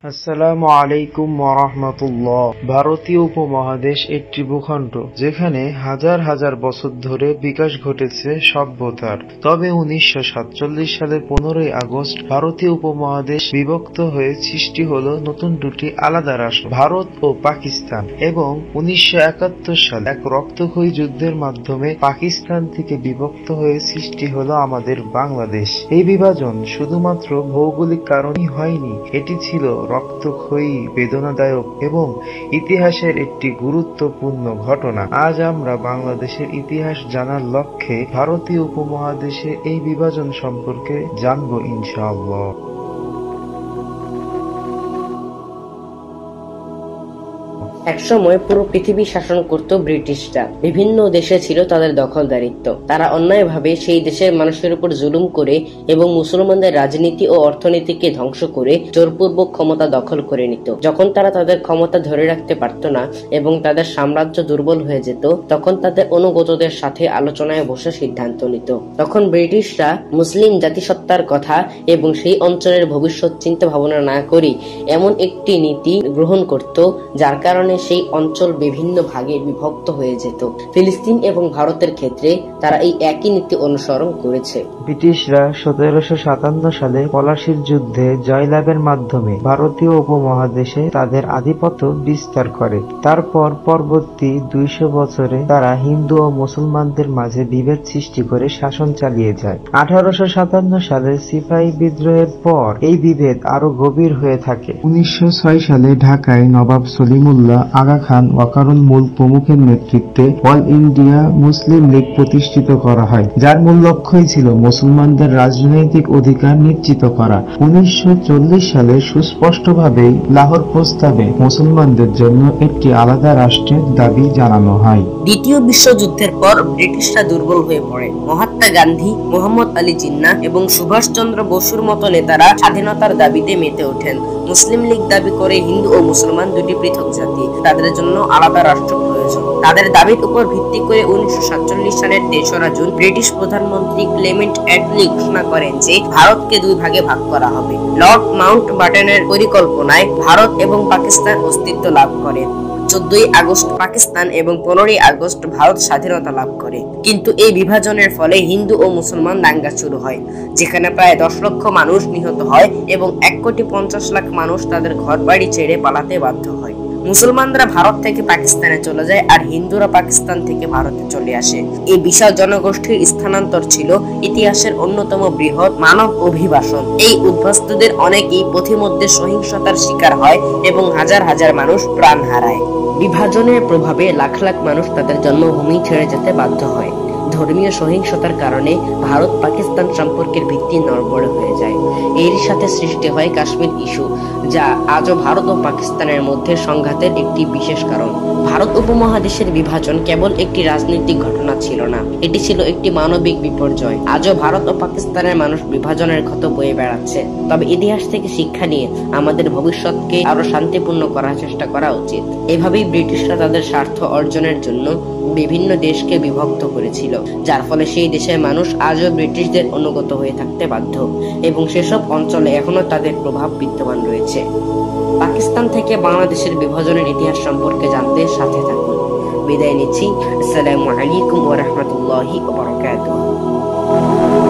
আসসালামু আলাইকুম ওয়ারাহমাতুল্লাহ। ভারতীয় উপমহাদেশ একটি ভূখণ্ড যেখানে হাজার হাজার বছর ধরে বিকাশ ঘটেছে সভ্যতার। তবে 1947 সালের 15ই আগস্ট ভারতীয় উপমহাদেশ বিভক্ত হয়ে সৃষ্টি হলো নতুন দুটি আলাদা রাষ্ট্র, ভারত ও পাকিস্তান। এবং 1971 সালে এক রক্তক্ষয়ী যুদ্ধের মাধ্যমে পাকিস্তান থেকে বিভক্ত হয়ে সৃষ্টি হলো আমাদের বাংলাদেশ। এই বিভাজন শুধুমাত্র ভৌগোলিক কারণেই হয়নি, এটি ছিল রক্তক্ষয়ী, বেদনাদায়ক এবং ইতিহাসের একটি গুরুত্বপূর্ণ ঘটনা। আজ আমরা বাংলাদেশের ইতিহাস জানার লক্ষ্যে ভারতীয় উপমহাদেশে এই বিভাজন সম্পর্কে জানব ইনশাআল্লাহ। একসময় পুরো পৃথিবী শাসন করত ব্রিটিশরা। বিভিন্ন দেশে ছিল তাদের দখলদারিত্ব। তারা অন্যায়ভাবে সেই দেশের মানুষের উপর জুলুম করে এবং মুসলমানদের রাজনীতি ও অর্থনীতিকে ধ্বংস করে জোরপূর্বক ক্ষমতা দখল করে নিত। যখন তারা তাদের ক্ষমতা ধরে রাখতে পারত না এবং তাদের সাম্রাজ্য দুর্বল হয়ে যেত, তখন তাদের অনুগতদের সাথে আলোচনায় বসে সিদ্ধান্ত নিত। তখন ব্রিটিশরা মুসলিম জাতিসত্তার কথা এবং সেই অঞ্চলের ভবিষ্যৎ চিন্তা ভাবনা না করে এমন একটি নীতি গ্রহণ করত যার কারণে সেই অঞ্চল বিভিন্ন ভাগে বিভক্ত হয়ে যেত। ফিলিস্তিন এবং ভারতের ক্ষেত্রে তারা এই একই নীতি অনুসরণ করেছে। ব্রিটিশরা 1757 সালে পলাশির যুদ্ধে জয়লাভের মাধ্যমে ভারতীয় উপমহাদেশে তাদের আধিপত্য বিস্তার করে। তারপর পরবর্তী 200 বছরে তারা হিন্দু ও মুসলমানদের মাঝে বিভেদ সৃষ্টি করে শাসন চালিয়ে যায়। 1857 সালের সিপাহী বিদ্রোহের পর এই বিভেদ আরো গভীর হয়ে থাকে। 1906 সালে ঢাকায় নবাব সলিমুল্লাহ, আগা খান, ওয়াকারুল মুলক প্রমুখের নেতৃত্বে অল ইন্ডিয়া মুসলিম লীগ প্রতিষ্ঠিত করা হয়, যার মূল লক্ষ্যই ছিল মুসলমানদের রাজনৈতিক অধিকার নিশ্চিত করা। 1940 সালে সুস্পষ্টভাবেই লাহোর প্রস্তাবে মুসলমানদের জন্য একটি আলাদা রাষ্ট্রের দাবি জানানো হয়। দ্বিতীয় বিশ্বযুদ্ধের পর ব্রিটিশরা দুর্বল হয়ে পড়ে। মহাত্মা গান্ধী, মোহাম্মদ আলী জিন্নাহ এবং সুভাষ চন্দ্র বসুর মতো নেতারা স্বাধীনতার দাবিতে মেতে ওঠেন। মুসলিম লীগ দাবি করে হিন্দু ও মুসলমান দুটি পৃথক জাতি, তাদের জন্য আলাদা রাষ্ট্র প্রয়োজন। তাদের দাবির উপর ভিত্তি করে 1947 সালের 3রা জুন ব্রিটিশ প্রধানমন্ত্রী ক্লেমেন্ট অ্যাটলি ঘোষণা করেন যে ভারতকে দুই ভাগে ভাগ করা হবে। লর্ড মাউন্ট ব্যাটেনের পরিকল্পনায় ভারত এবং পাকিস্তান অস্তিত্ব লাভ করে। 14ই আগস্ট পাকিস্তান এবং 15ই আগস্ট ভারত স্বাধীনতা লাভ করে। কিন্তু এই বিভাজনের ফলে হিন্দু ও মুসলমান দাঙ্গা শুরু হয়, যেখানে প্রায় 10 লক্ষ মানুষ নিহত হয় এবং 1,50,00,000 মানুষ তাদের ঘরবাড়ি ছেড়ে পালাতে বাধ্য হয়। মুসলমানরা ভারত থেকে পাকিস্তানে চলে যায় আর হিন্দুরা পাকিস্তান থেকে ভারতে চলে আসে। এই বিশাল জনগোষ্ঠীর স্থানান্তর ছিল ইতিহাসের অন্যতম বৃহৎ মানব অভিবাসন। এই উদ্বাস্তুদের অনেকেই পথিমধ্যে সহিংসতার শিকার হয় এবং হাজার হাজার মানুষ প্রাণ হারায়। বিভাজনের প্রভাবে লাখ লাখ মানুষ তাদের জন্মভূমি ছেড়ে যেতে বাধ্য হয়। ধর্মীয় সহিংসতার কারণে ভারত পাকিস্তান সম্পর্কের ভিত্তি নড়বড়ে হয়ে যায়। এর সাথে সৃষ্টি হয় কাশ্মীর ইস্যু, যা আজও ভারত ও পাকিস্তানের মধ্যে সংঘাতের একটি বিশেষ কারণ। ভারত উপমহাদেশের বিভাজন কেবল একটি রাজনৈতিক ঘটনা ছিল না, এটি ছিল একটি মানবিক বিপর্যয়। আজও ভারত ও পাকিস্তানের মানুষ বিভাজনের ক্ষত বয়ে বেড়াচ্ছে। তবে ইতিহাস থেকে শিক্ষা নিয়ে আমাদের ভবিষ্যৎকে আরো শান্তিপূর্ণ করার চেষ্টা করা উচিত। এভাবেই ব্রিটিশরা তাদের স্বার্থ অর্জনের জন্য বিভিন্ন দেশকে বিভক্ত করেছিল, যার ফলে সেই দেশের মানুষ আজও ব্রিটিশদের অনুগত হয়ে থাকতে বাধ্য এবং সেসব অঞ্চলে এখনো তাদের প্রভাব বিদ্যমান রয়েছে। পাকিস্তান থেকে বাংলাদেশের বিভাজনের ইতিহাস সম্পর্কে জানতে সাথে থাকুন। বিদায় নিচ্ছি। আসসালামু আলাইকুম ওয়া রাহমাতুল্লাহি ওয়া বারাকাতুহু।